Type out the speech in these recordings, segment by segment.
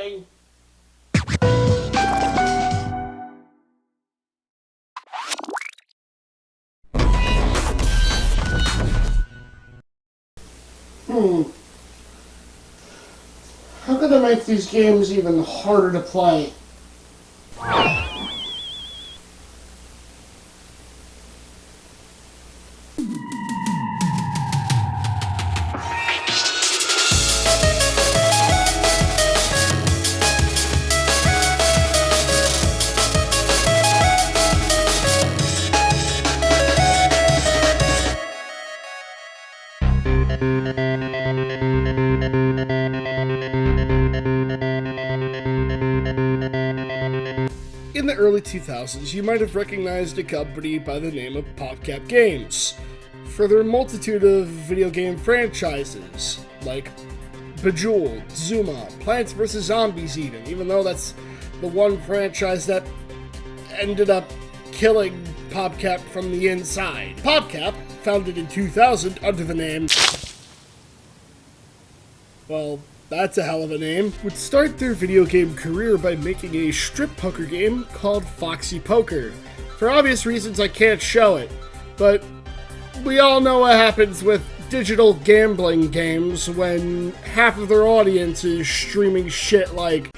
Loading. How could I make these games even harder to play? In the early 2000s, you might have recognized a company by the name of PopCap Games for their multitude of video game franchises, like Bejeweled, Zuma, Plants vs. Zombies even though that's the one franchise that ended up killing PopCap from the inside. PopCap, founded in 2000 under the name... well, that's a hell of a name, would start their video game career by making a strip poker game called Foxy Poker. For obvious reasons, I can't show it, but we all know what happens with digital gambling games when half of their audience is streaming shit like...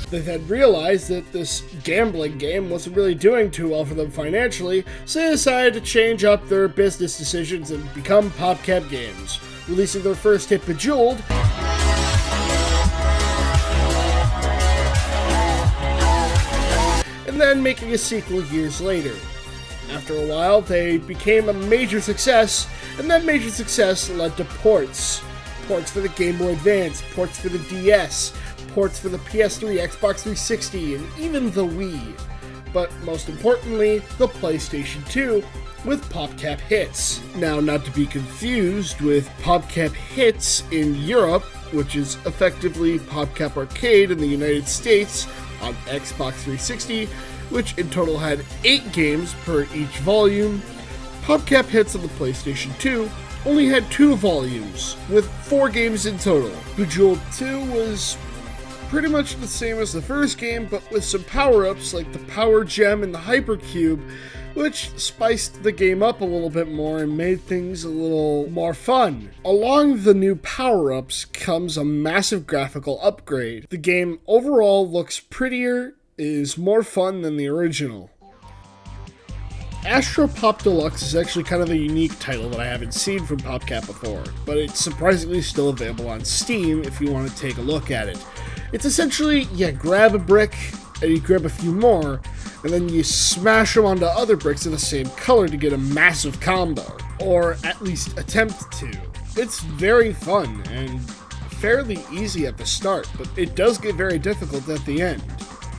They then realized that this gambling game wasn't really doing too well for them financially, so they decided to change up their business decisions and become PopCap Games, releasing their first hit, Bejeweled, and then making a sequel years later. After a while, they became a major success, and that major success led to ports. Ports for the Game Boy Advance, ports for the DS, ports for the PS3, Xbox 360, and even the Wii. But most importantly, the PlayStation 2 with PopCap Hits. Now, not to be confused with PopCap Hits in Europe, which is effectively PopCap Arcade in the United States on Xbox 360, which in total had 8 games per each volume. PopCap Hits on the PlayStation 2 only had 2 volumes, with 4 games in total. Bejeweled 2 was pretty much the same as the first game, but with some power-ups like the Power Gem and the Hypercube, which spiced the game up a little bit more and made things a little more fun. Along the new power-ups comes a massive graphical upgrade. The game overall looks prettier, is more fun than the original. Astro Pop Deluxe is actually kind of a unique title that I haven't seen from PopCap before, but it's surprisingly still available on Steam if you want to take a look at it. It's essentially, you grab a brick, and you grab a few more, and then you smash them onto other bricks of the same color to get a massive combo, or at least attempt to. It's very fun, and fairly easy at the start, but it does get very difficult at the end.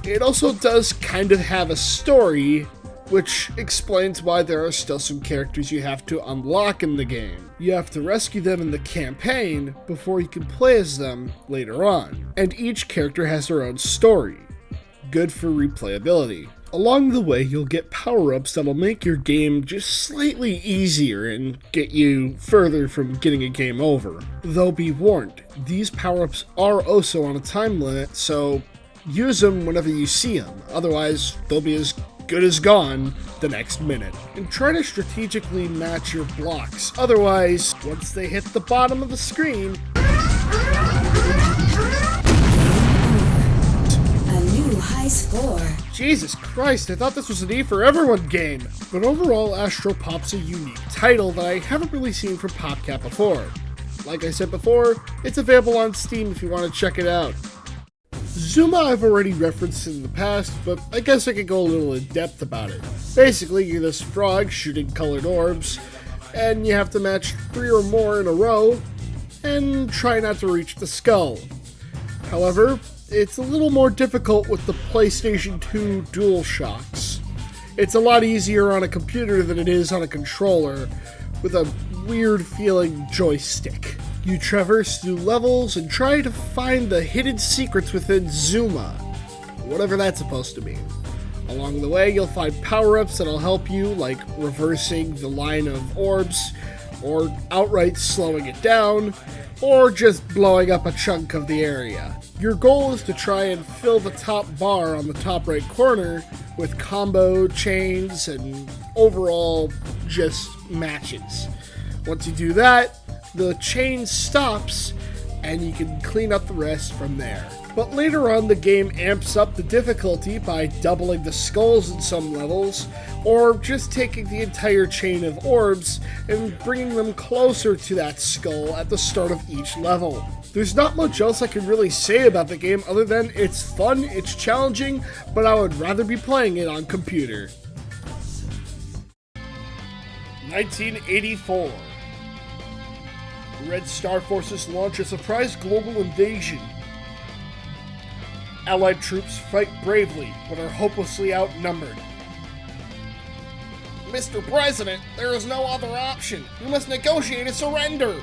It also does kind of have a story, which explains why there are still some characters you have to unlock in the game. You have to rescue them in the campaign before you can play as them later on, and each character has their own story. Good for replayability. Along the way, you'll get power-ups that'll make your game just slightly easier and get you further from getting a game over. Though be warned, these power-ups are also on a time limit, so use them whenever you see them, otherwise they'll be as good as gone the next minute. And try to strategically match your blocks, otherwise, once they hit the bottom of the screen, a new high score. Jesus Christ, I thought this was an E for Everyone game. But overall, Astro Pop's a unique title that I haven't really seen from PopCap before. Like I said before, it's available on Steam if you want to check it out. Zuma I've already referenced in the past, but I guess I could go a little in depth about it. Basically, you're this frog shooting colored orbs, and you have to match 3 or more in a row, and try not to reach the skull. However, it's a little more difficult with the PlayStation 2 DualShocks. It's a lot easier on a computer than it is on a controller, with a weird feeling joystick. You traverse through levels and try to find the hidden secrets within Zuma, whatever that's supposed to mean. Along the way, you'll find power-ups that'll help you, like reversing the line of orbs, or outright slowing it down, or just blowing up a chunk of the area. Your goal is to try and fill the top bar on the top right corner with combo chains and overall just matches. Once you do that, the chain stops and you can clean up the rest from there. But later on, the game amps up the difficulty by doubling the skulls in some levels, or just taking the entire chain of orbs and bringing them closer to that skull at the start of each level. There's not much else I can really say about the game other than it's fun, it's challenging, but I would rather be playing it on computer. 1984. Red Star Forces launch a surprise global invasion. Allied troops fight bravely, but are hopelessly outnumbered. Mr. President, there is no other option. We must negotiate a surrender.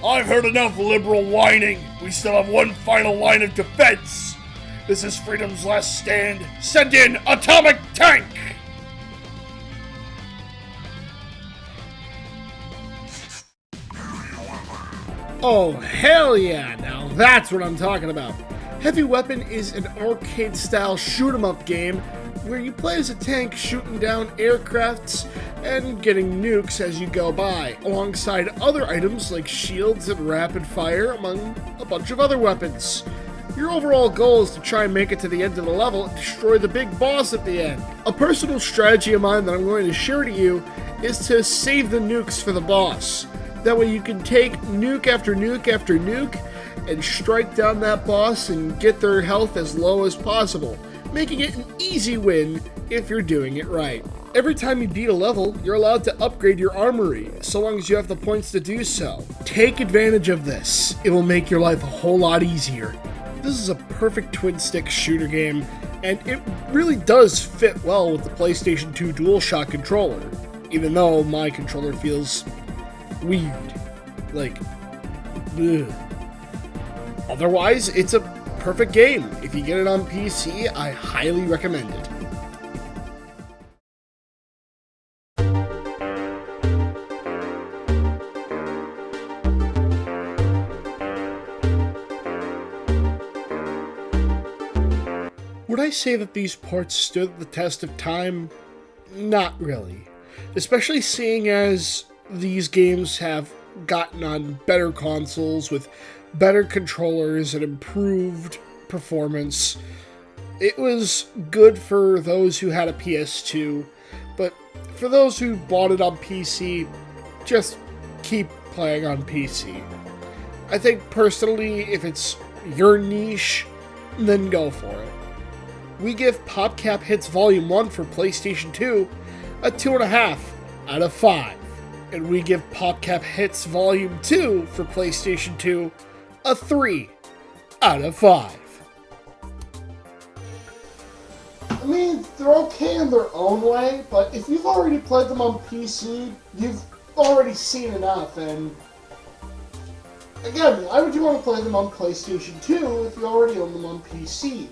I've heard enough liberal whining. We still have one final line of defense. This is freedom's last stand. Send in atomic tank! Oh, hell yeah! Now that's what I'm talking about. Heavy Weapon is an arcade-style shoot-'em-up game where you play as a tank shooting down aircrafts and getting nukes as you go by, alongside other items like shields and rapid fire, among a bunch of other weapons. Your overall goal is to try and make it to the end of the level and destroy the big boss at the end. A personal strategy of mine that I'm going to share to you is to save the nukes for the boss. That way you can take nuke after nuke after nuke and strike down that boss and get their health as low as possible, making it an easy win if you're doing it right. Every time you beat a level, you're allowed to upgrade your armory, so long as you have the points to do so. Take advantage of this. It will make your life a whole lot easier. This is a perfect twin-stick shooter game, and it really does fit well with the PlayStation 2 DualShock controller, even though my controller feels weird. Like, ugh. Otherwise, it's a perfect game. If you get it on PC, I highly recommend it. Would I say that these ports stood the test of time? Not really. Especially seeing as these games have gotten on better consoles with better controllers and improved performance. It was good for those who had a PS2, but for those who bought it on PC, just keep playing on PC. I think personally, if it's your niche, then go for it. We give PopCap Hits Volume 1 for PlayStation 2 a 2.5 out of 5. And we give PopCap Hits Volume 2 for PlayStation 2 a 3 out of 5. I mean, they're okay in their own way, but if you've already played them on PC, you've already seen enough, and again, why would you want to play them on PlayStation 2 if you already own them on PC?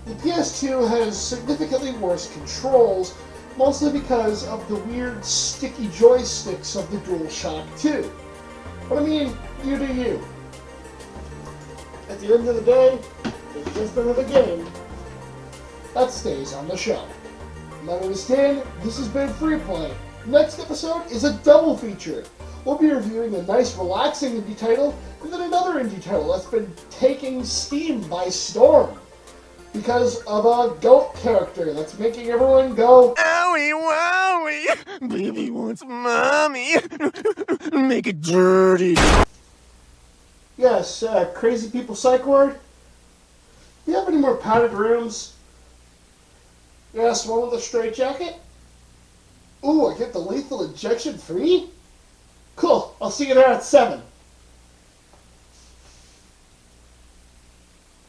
The PS2 has significantly worse controls, mostly because of the weird sticky joysticks of the DualShock 2. But I mean, you do you. At the end of the day, it's just another game that stays on the shelf. My name is Dan, this has been Freeplay. Next episode is a double feature. We'll be reviewing a nice relaxing indie title, and then another indie title that's been taking Steam by storm because of a goat character that's making everyone go, Owie wowie! Baby wants mommy! Make it dirty! Yes, Crazy People Psych Ward? Do you have any more padded rooms? Yes, one with a straitjacket? Ooh, I get the lethal injection free? Cool, I'll see you there at 7.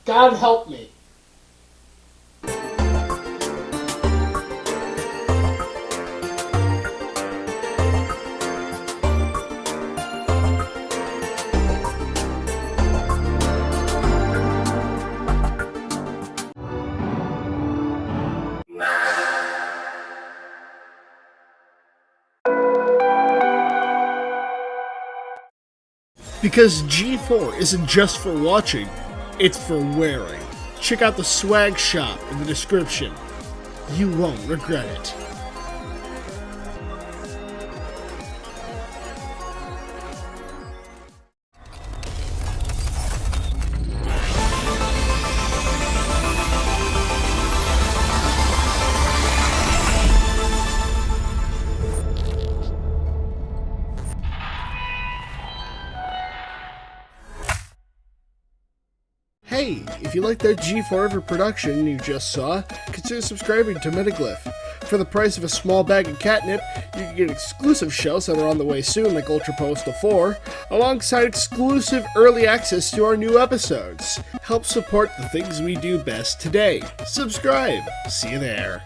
God help me. Because G4 isn't just for watching, it's for wearing. Check out the swag shop in the description. You won't regret it. Hey, if you like that G4 Ever production you just saw, consider subscribing to Metaglyph. For the price of a small bag of catnip, you can get exclusive shells that are on the way soon, like Ultra Postal 4, alongside exclusive early access to our new episodes. Help support the things we do best today. Subscribe. See you there.